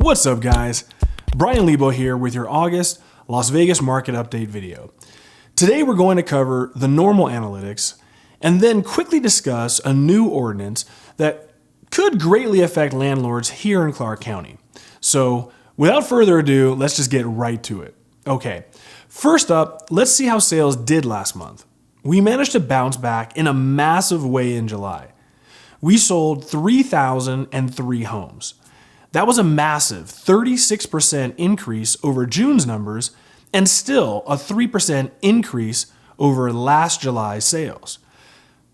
What's up, guys? Bryan Lebo here with your August Las Vegas market update video. Today we're going to cover the normal analytics and then quickly discuss a new ordinance that could greatly affect landlords here in Clark County. So without further ado, let's just get right to it. Okay, first up, let's see how sales did last month. We managed to bounce back in a massive way in July. We sold 3,003 homes. That was a massive 36% increase over June's numbers and still a 3% increase over last July's sales.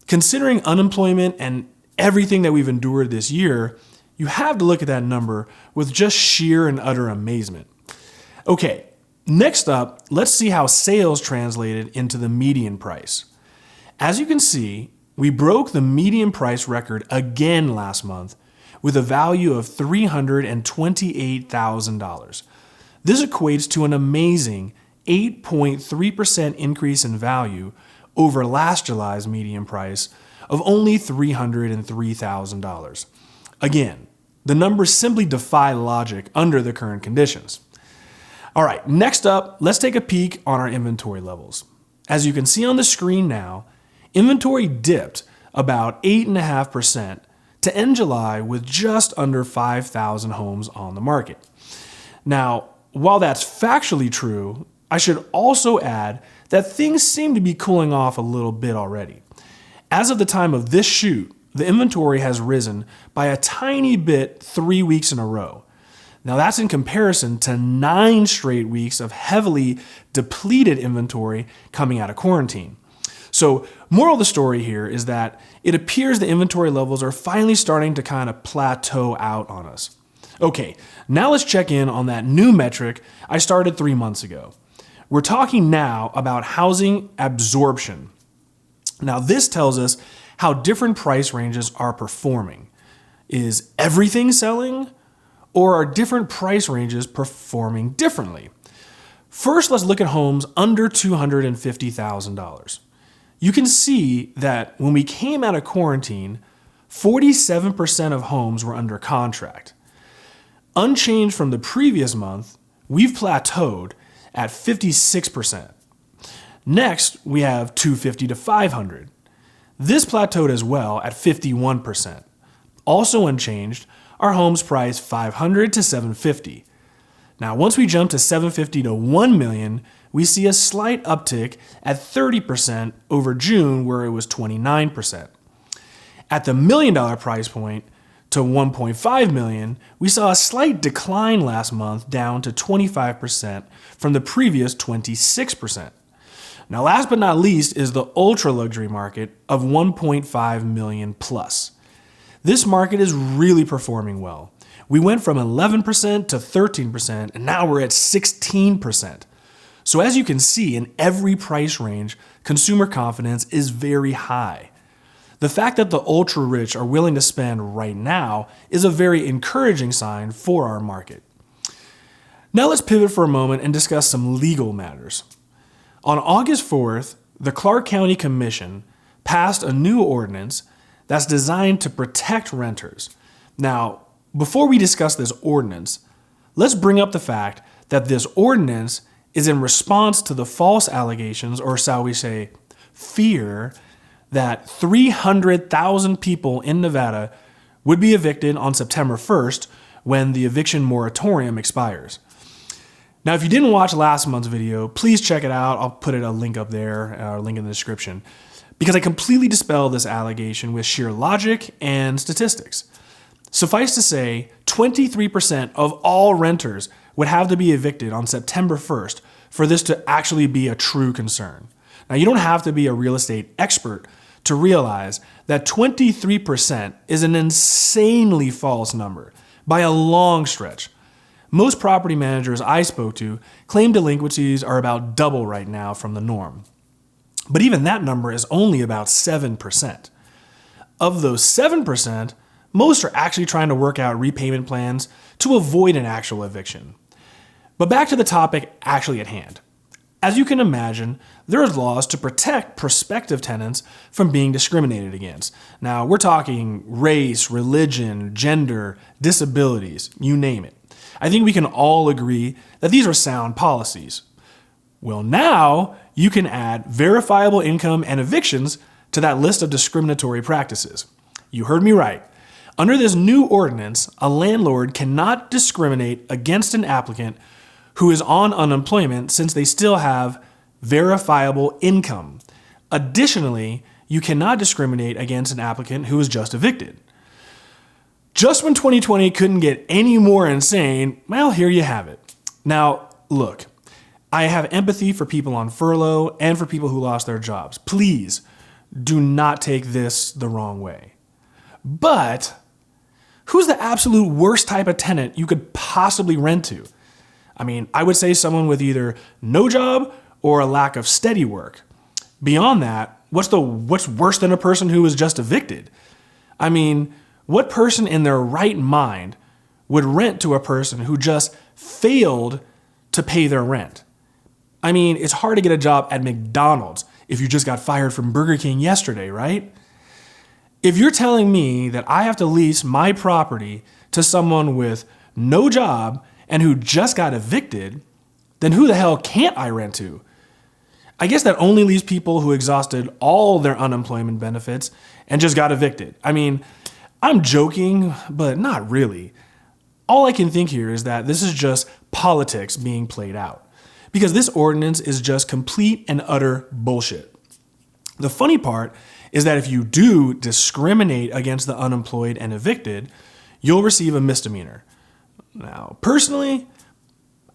Considering unemployment and everything that we've endured this year, you have to look at that number with just sheer and utter amazement. Okay, next up, let's see how sales translated into the median price. As you can see, we broke the median price record again last month with a value of $328,000. This equates to an amazing 8.3% increase in value over last July's median price of only $303,000. Again, the numbers simply defy logic under the current conditions. All right, next up, let's take a peek on our inventory levels. As you can see on the screen now, inventory dipped about 8.5% to end July with just under 5,000 homes on the market. Now, while that's factually true, I should also add that things seem to be cooling off a little bit already. As of the time of this shoot, the inventory has risen by a tiny bit 3 weeks in a row. Now that's in comparison to 9 straight weeks of heavily depleted inventory coming out of quarantine. So, moral of the story here is that it appears the inventory levels are finally starting to kind of plateau out on us. Okay, now let's check in on that new metric I started 3 months ago. We're talking now about housing absorption. Now this tells us how different price ranges are performing. Is everything selling, or are different price ranges performing differently? First, let's look at homes under $250,000. You can see that when we came out of quarantine, 47% of homes were under contract. Unchanged from the previous month, we've plateaued at 56%. Next, we have 250 to 500. This plateaued as well at 51%. Also unchanged are homes priced 500 to 750. Now, once we jump to 750 to 1 million, we see a slight uptick at 30% over June, where it was 29%. At the $1 million price point to 1.5 million, we saw a slight decline last month down to 25% from the previous 26%. Now, last but not least is the ultra luxury market of 1.5 million plus. This market is really performing well. We went from 11% to 13%, and now we're at 16%. So as you can see, in every price range, consumer confidence is very high. The fact that the ultra rich are willing to spend right now is a very encouraging sign for our market. Now let's pivot for a moment and discuss some legal matters. On August 4th, the Clark County Commission passed a new ordinance that's designed to protect renters. Now, before we discuss this ordinance, let's bring up the fact that this ordinance is in response to the false allegations, or shall we say, fear, that 300,000 people in Nevada would be evicted on September 1st when the eviction moratorium expires. Now, if you didn't watch last month's video, please check it out. I'll put a link up there, or a link in the description, because I completely dispel this allegation with sheer logic and statistics. Suffice to say, 23% of all renters would have to be evicted on September 1st for this to actually be a true concern. Now, you don't have to be a real estate expert to realize that 23% is an insanely false number by a long stretch. Most property managers I spoke to claim delinquencies are about double right now from the norm. But even that number is only about 7%. Of those 7%, most are actually trying to work out repayment plans to avoid an actual eviction. But back to the topic actually at hand. As you can imagine, there are laws to protect prospective tenants from being discriminated against. Now, we're talking race, religion, gender, disabilities, you name it. I think we can all agree that these are sound policies. Well, now you can add verifiable income and evictions to that list of discriminatory practices. You heard me right. Under this new ordinance, a landlord cannot discriminate against an applicant who is on unemployment since they still have verifiable income. Additionally, you cannot discriminate against an applicant who is just evicted. Just when 2020 couldn't get any more insane, well, here you have it. Now, look, I have empathy for people on furlough and for people who lost their jobs. Please do not take this the wrong way. But who's the absolute worst type of tenant you could possibly rent to? I mean, I would say someone with either no job or a lack of steady work. Beyond that, what's worse than a person who was just evicted? I mean, what person in their right mind would rent to a person who just failed to pay their rent? I mean, it's hard to get a job at McDonald's if you just got fired from Burger King yesterday, right? If you're telling me that I have to lease my property to someone with no job and who just got evicted, then who the hell can't I rent to? I guess that only leaves people who exhausted all their unemployment benefits and just got evicted. I mean, I'm joking, but not really. All I can think here is that this is just politics being played out, because this ordinance is just complete and utter bullshit. The funny part is that if you do discriminate against the unemployed and evicted, you'll receive a misdemeanor. Now, personally,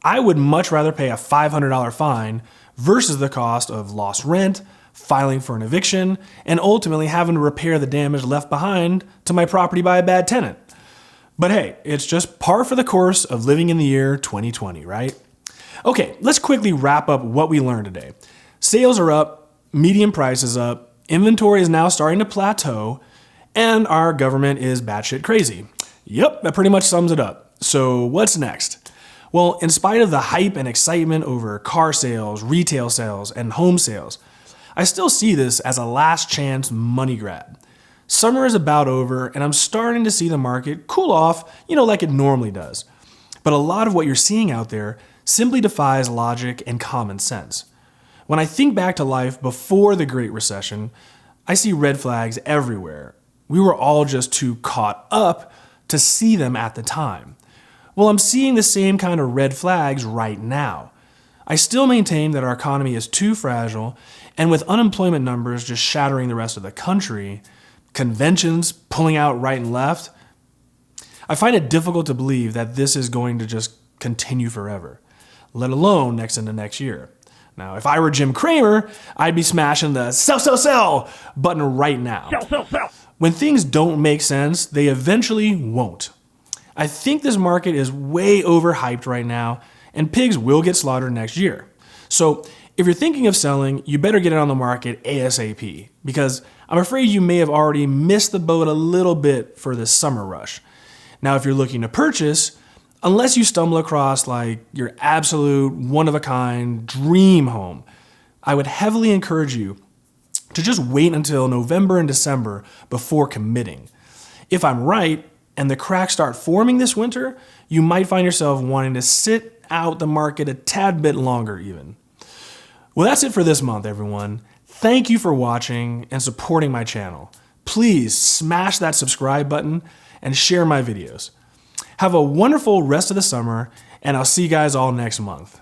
I would much rather pay a $500 fine versus the cost of lost rent, filing for an eviction, and ultimately having to repair the damage left behind to my property by a bad tenant. But hey, it's just par for the course of living in the year 2020, right? Okay, let's quickly wrap up what we learned today. Sales are up, median price is up, inventory is now starting to plateau, and our government is batshit crazy. Yep, that pretty much sums it up. So what's next? Well, in spite of the hype and excitement over car sales, retail sales, and home sales, I still see this as a last chance money grab. Summer is about over, and I'm starting to see the market cool off, like it normally does. But a lot of what you're seeing out there simply defies logic and common sense. When I think back to life before the Great Recession, I see red flags everywhere. We were all just too caught up to see them at the time. Well, I'm seeing the same kind of red flags right now. I still maintain that our economy is too fragile, and with unemployment numbers just shattering the rest of the country, conventions pulling out right and left, I find it difficult to believe that this is going to just continue forever, let alone next into next year. Now, if I were Jim Cramer, I'd be smashing the sell, sell, sell button right now. Sell, sell, sell. When things don't make sense, they eventually won't. I think this market is way overhyped right now, and pigs will get slaughtered next year. So if you're thinking of selling, you better get it on the market ASAP, because I'm afraid you may have already missed the boat a little bit for this summer rush. Now, if you're looking to purchase, unless you stumble across like your absolute one-of-a-kind dream home, I would heavily encourage you to just wait until November and December before committing. If I'm right, and the cracks start forming this winter, you might find yourself wanting to sit out the market a tad bit longer even. Well, that's it for this month, everyone. Thank you for watching and supporting my channel. Please smash that subscribe button and share my videos. Have a wonderful rest of the summer, and I'll see you guys all next month.